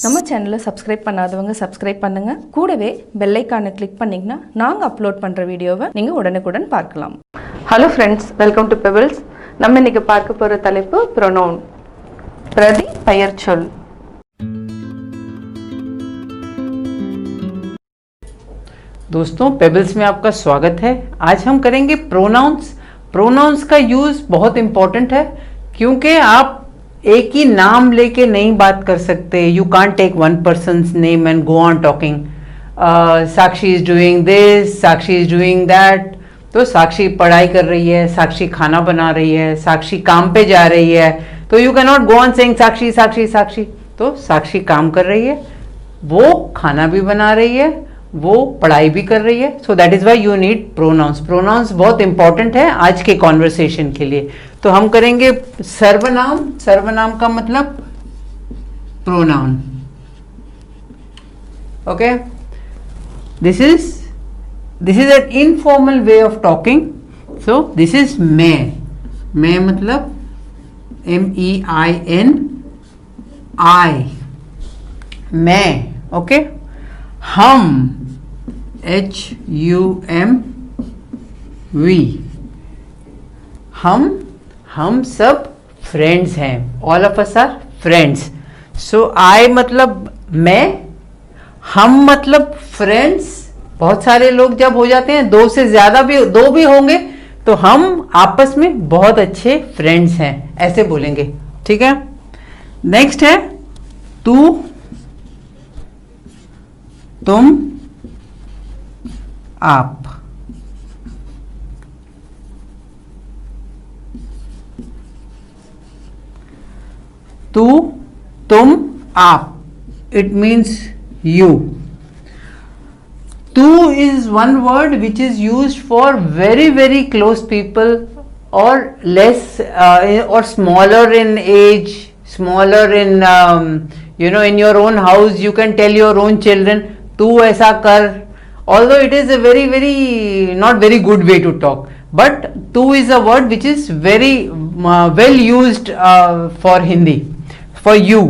நம்ம சேனலை சப்ஸ்கிரைப் பண்ணாதவங்க சப்ஸ்கிரைப் பண்ணுங்க. கூடவே பெல் ஐகானை கிளிக் பண்ணீங்கன்னா நாங்க அப்லோட் பண்ற வீடியோவை நீங்க உடனுக்குடன் பார்க்கலாம். Hello friends, welcome to Pebbles. நம்ம இன்னைக்கு பார்க்க போற தலைப்பு ப்ரோனவுன், பிரதி பெயர்ச்சொல். दोस्तों, पेबल्स में आपका स्वागत है. आज हम करेंगे प्रोनाउंस. प्रोनाउंस का यूज बहुत इंपॉर्टेंट है क्योंकि आप एक ही नाम लेके नहीं बात कर सकते. You can't take one person's name and go on talking. Sakshi is doing this, Sakshi is doing that. तो साक्षी पढ़ाई कर रही है, साक्षी खाना बना रही है, साक्षी काम पे जा रही है. तो you can not go on saying Sakshi Sakshi Sakshi. तो साक्षी काम कर रही है, वो खाना भी बना रही है, वो पढ़ाई भी कर रही है. So that is why you need pronounce. Pronounce बहुत इंपॉर्टेंट है आज के कॉन्वर्सेशन के लिए. तो हम करेंगे सर्वनाम. सर्वनाम का मतलब pronoun. Okay, this is an informal way of talking. So this is मैं मतलब MEIN I, मैं. ओके, हम HUMV, हम सब फ्रेंड्स हैं. All of us are friends. So I मतलब मैं, हम मतलब फ्रेंड्स. बहुत सारे लोग जब हो जाते हैं, दो से ज्यादा भी, दो भी होंगे, तो हम आपस में बहुत अच्छे फ्रेंड्स हैं, ऐसे बोलेंगे. ठीक है. नेक्स्ट है तू, तुम, आप. तू, तुम, आप. It means you. Tu is one word which is used for very very close people or less or smaller in age, smaller in in your own house. You can tell your own children, tu aisa kar. Although it is a very very not very good way to talk, but tu is a word which is very well used for Hindi, for you.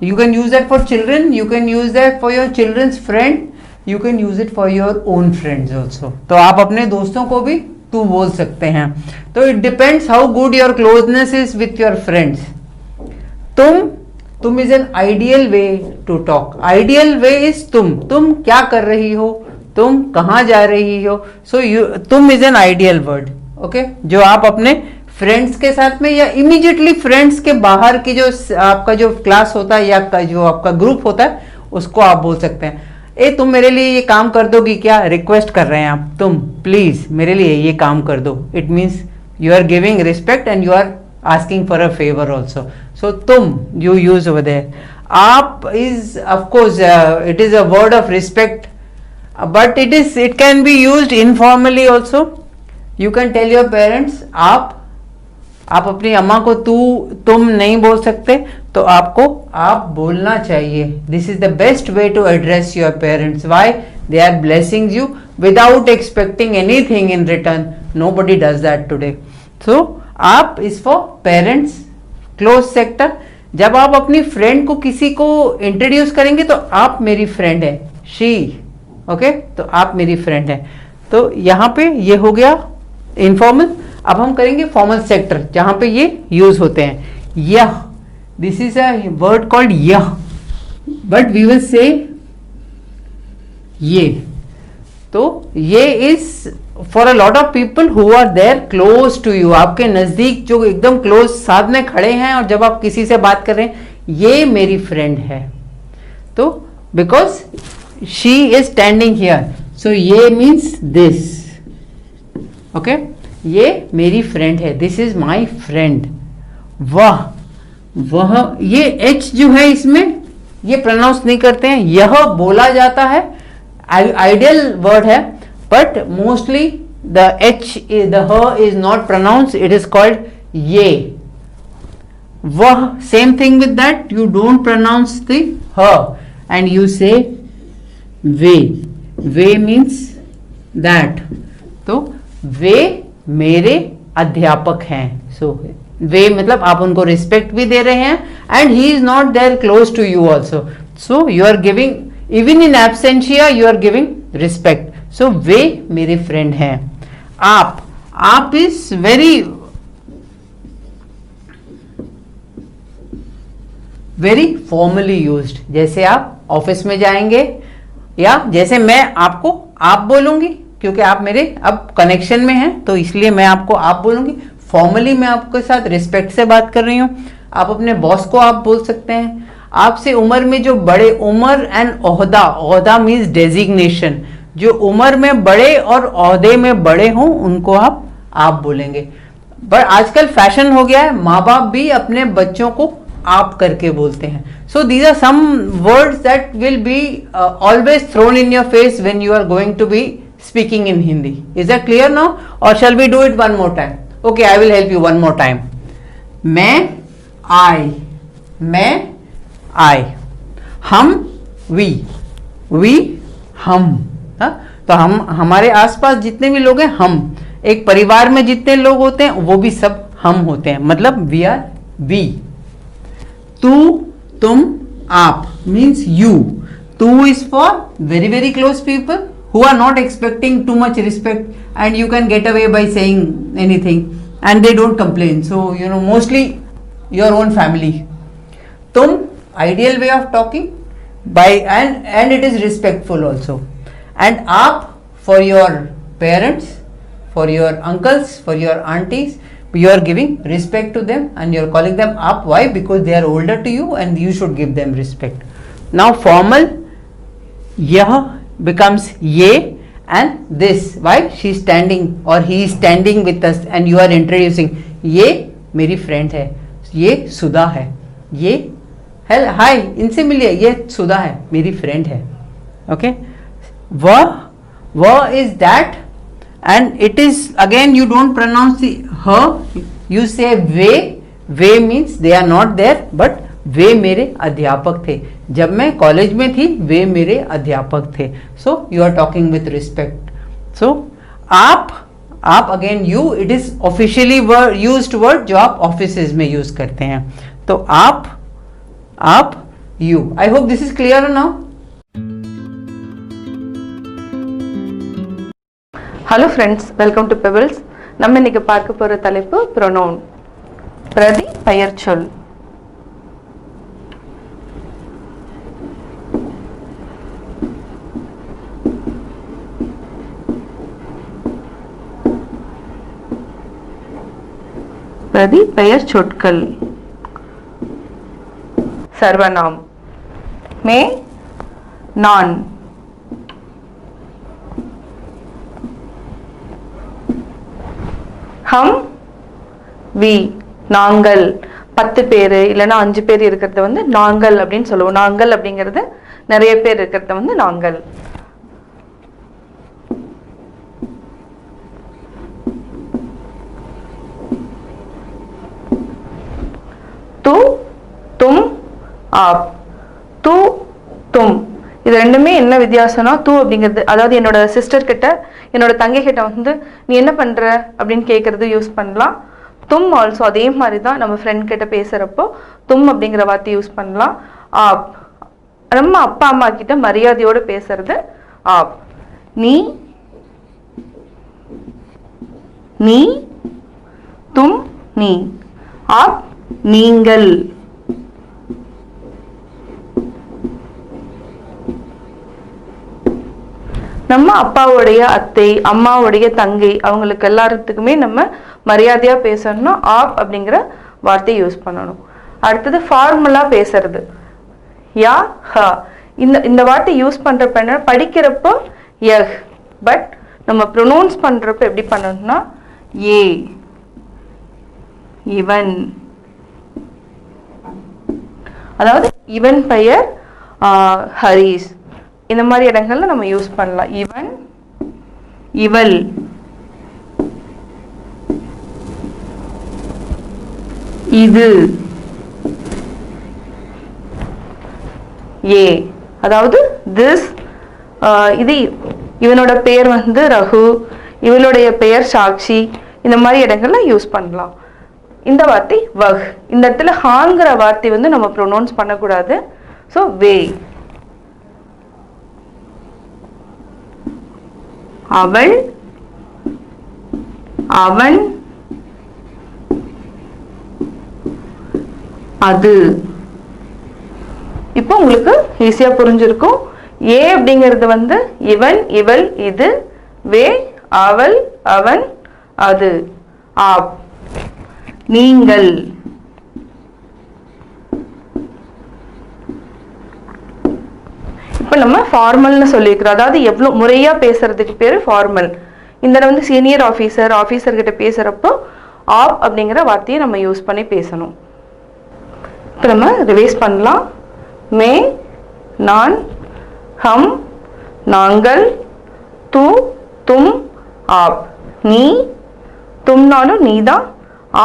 You can use that for children, you can use that for your children's friend, you can use it for your own friends also. तो आप अपने दोस्तों को भी तू बोल सकते हैं. तो it depends how good your closeness is with your friends. तुम is an ideal way to talk. Ideal way is तुम क्या कर रही हो, तुम कहाँ जा रही हो. So तुम is an ideal word. Okay, जो आप अपने फ्रेंड्स के साथ में या इमीडिएटली फ्रेंड्स के बाहर की जो आपका जो क्लास होता है या जो आपका ग्रुप होता है, उसको आप बोल सकते हैं. तुम मेरे लिए ये काम कर दोगी क्या, रिक्वेस्ट कर रहे हैं आप, तुम प्लीज मेरे लिए ये काम कर दो. It means you are giving respect and you are asking for a favour also. So तुम यू यूज ओवर देयर. आप is of course it is a word of respect, but it can be used informally also. You can tell your parents आप अपनी अम्मा को तुम नहीं बोल सकते, तो आपको आप बोलना चाहिए. This is the best way to address your parents. Why? They are blessing you without expecting anything in return. Nobody does that today. So आप is for parents, close sector. जब आप अपनी फ्रेंड को किसी को इंट्रोड्यूस करेंगे तो आप मेरी फ्रेंड है, शी. ओके, तो आप मेरी फ्रेंड है. तो यहां पे ये हो गया इनफॉर्मल. अब हम करेंगे फॉर्मल सेक्टर, जहां पे ये यूज होते हैं. यह, this is a word called यह, बट वी विल से ये. तो ये is for a lot of people who are there close to you. आपके नजदीक जो एकदम क्लोज साथ में खड़े हैं, और जब आप किसी से बात कर रहे हैं, ये मेरी फ्रेंड है. तो because she is standing here, so ये मीन्स दिस. ओके, ये मेरी फ्रेंड है, दिस इज माई फ्रेंड. वह ये एच जो है इसमें ये प्रोनाउंस नहीं करते हैं, यह बोला जाता है. आइडियल वर्ड है, but mostly the H the ह is not pronounce. It is called ये. वह, same thing with that, you don't pronounce the ह एंड यू से वे. वे मीन्स दैट. तो वे मेरे अध्यापक हैं. सो वे मतलब आप उनको रिस्पेक्ट भी दे रहे हैं, and he is not there close to you also, so you are giving even in absentia you are giving respect. So वे मेरे फ्रेंड हैं। आप इज वेरी फॉर्मली यूज्ड, जैसे आप ऑफिस में जाएंगे या जैसे मैं आपको आप बोलूंगी, क्योंकि आप मेरे अब कनेक्शन में हैं तो इसलिए मैं आपको आप बोलूंगी। फॉर्मली मैं आपके साथ रिस्पेक्ट से बात कर रही हूं। आप अपने बॉस को आप बोल सकते हैं। आपसे उम्र में जो बड़े, उम्र एंड ओहदा मीन्स डेजिग्नेशन, जो उम्र में बड़े और ओहदे में बड़े हों उनको आप बोलेंगे। पर आजकल फैशन हो गया है, माँ बाप भी अपने बच्चों को आप करके बोलते हैं। So these are some words that will be always thrown in your face when you are going to be speaking in Hindi. Is that clear now, or shall we do it one more time? Okay, I will help you one more time. मैं I, हम we हम, तो हम हमारे आसपास जितने भी लोग हैं, हम एक परिवार में जितने लोग होते हैं वो भी सब हम होते हैं, मतलब we are we. तू तुम आप means you. तू is for very very close people who are not expecting too much respect, and you can get away by saying anything and they don't complain. So you know, mostly your own family. Tum, ideal way of talking by, and it is respectful also. And aap, for your parents, for your uncles, for your aunties, you are giving respect to them and you are calling them aap. Why? Because they are older to you and you should give them respect. Now formal, yah becomes ye and this. Why? she is standing or he is standing with us and you are introducing. ये मेरी friend है, ये सुधा है, ये हाय इनसे मिलिए, ये सुधा है मेरी फ्रेंड है. ओके, वह is that, and it is again you don't pronounce the her, you say way means they are not there, but वे मेरे अध्यापक थे. जब मैं कॉलेज में थी वे मेरे अध्यापक थे. So you are talking with respect. So आप again you, it is officially used word जो आप ऑफिसेज में यूज करते हैं. तो आप you. I hope this is clear now. Hello friends, welcome to Pebbles. நம்ம இன்னைக்கு பார்க்க போகிற தலைப்பு ப்ரொனவுன், பிரதி பெயர் சொல். பிரதி பெயர் சொற்கள். சர்வநாம் மே, நான். ஹம், வி, நாங்கள். 10 பேர் இல்லைன்னா 5 பேர் இருக்கிறத வந்து நாங்கள் அப்படின்னு சொல்லுவோம். நாங்கள் அப்படிங்கிறது நிறைய பேர் இருக்கிறத வந்து நாங்கள். தூ, தும், ஆப். தூ, தும், இது ரெண்டுமே என்ன வித்தியாசம்னா, தூ அப்படிங்கிறது, அதாவது என்னோட சிஸ்டர் கிட்ட, என்னோட தங்கை கிட்ட வந்து நீ என்ன பண்ற அப்படின்னு கேட்கறது யூஸ் பண்ணலாம். தும் ஆல்சோ அதே மாதிரி தான் நம்ம ஃப்ரெண்ட் கிட்ட பேசுறப்போ தும் அப்படிங்கிற வார்த்தை யூஸ் பண்ணலாம். ஆப், நம்ம அப்பா அம்மா கிட்ட மரியாதையோடு பேசுறது ஆப். நீ, நீ, தும், நீ. ஆப், நீங்கள். நம்ம அப்பாவுடைய அத்தை, அம்மாவுடைய தங்கை, அவங்களுக்கு எல்லாத்துக்குமே நம்ம மரியாதையா பேசணும்னா ஆப் அப்படிங்கிற வார்த்தையை யூஸ் பண்ணணும். அடுத்தது ஃபார்முலா பேசுறது, யா, ஹ. இந்த வார்த்தை யூஸ் பண்றப்ப என்ன, படிக்கிறப்போ யஹ், பட் நம்ம ப்ரொனவுன்ஸ் பண்றப்ப எப்படி பண்ணணும்னா ஏ, இவன். அதாவது இவன் பெயர் ஹரிஸ், இந்த மாதிரி இடங்கள்ல நம்ம யூஸ் பண்ணலாம். இவன், இவள். இது, ஏ, அதாவது திஸ். இது இவனோட பெயர் வந்து ரகு, இவளுடைய பெயர் சாக்ஷி, இந்த மாதிரி இடங்கள்ல யூஸ் பண்ணலாம். இந்த வார்த்தை வஹ். இந்த இடத்துல ஹாங்கிற வார்த்தை வந்து நம்ம ப்ரொனவுன்ஸ் பண்ணக்கூடாது. ஸோ வே. அவள், அவன், அது. இப்போ உங்களுக்கு ஈஸியா புரிஞ்சிருக்கும். ஏ அப்படிங்கிறது வந்து இவன், இவள், இது. வே, அவள், அவன், அது. ஆப், நீங்கள். இப்ப நம்ம ஃபார்மல்னு சொல்லிக்கிறோம். அதாவது எவ்வளவு முறையா பேசுறதுக்கு பேரு ஃபார்மல். இந்த வந்து சீனியர் ஆஃபீஸர் கிட்ட பேசுறப்போ ஆப் அப்படிங்கிற வார்த்தையை நம்ம யூஸ் பண்ணி பேசணும். இப்ப நம்ம ரிவைஸ் பண்ணலாம். மே, நான், ஹம், நாங்கள், தூ, தும், ஆப். நீ, தும்னாலும் நீதான்,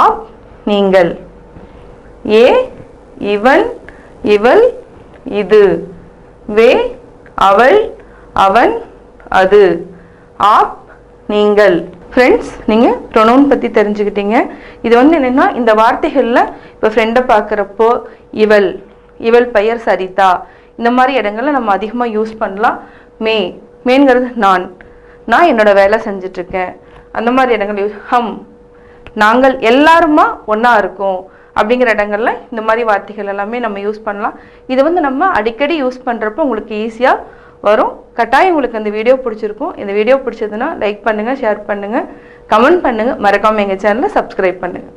ஆப் நீங்கள். ஏ, இவன், இவள், இது. வே, அவள், அவன், அது. ஆப் நீங்கள். ஃப்ரெண்ட்ஸ், நீங்கள் ப்ரொனவுன் பற்றி தெரிஞ்சுக்கிட்டீங்க. இது வந்து என்னென்னா இந்த வார்த்தைகளில் இப்போ ஃப்ரெண்டை பார்க்குறப்போ இவள், இவள் பெயர் சரிதா, இந்த மாதிரி இடங்கள்ல நம்ம அதிகமாக யூஸ் பண்ணலாம். மேங்கிறது நான் என்னோட வேலை செஞ்சிட்ருக்கேன், அந்த மாதிரி இடங்கள் யூஸ். ஹம், நாங்கள் எல்லாருமா ஒன்றா இருக்கோம் அப்படிங்கிற இடங்கள்ல இந்த மாதிரி வார்த்தைகள் எல்லாமே நம்ம யூஸ் பண்ணலாம். இது வந்து நம்ம அடிக்கடி யூஸ் பண்ணுறப்போ உங்களுக்கு ஈஸியாக வரும். கட்டாயம் உங்களுக்கு இந்த வீடியோ பிடிச்சிருக்கும். இந்த வீடியோ பிடிச்சதுன்னா லைக் பண்ணுங்கள், ஷேர் பண்ணுங்கள், கமெண்ட் பண்ணுங்கள், மறக்காமல் எங்கள் சேனலை சப்ஸ்கிரைப் பண்ணுங்கள்.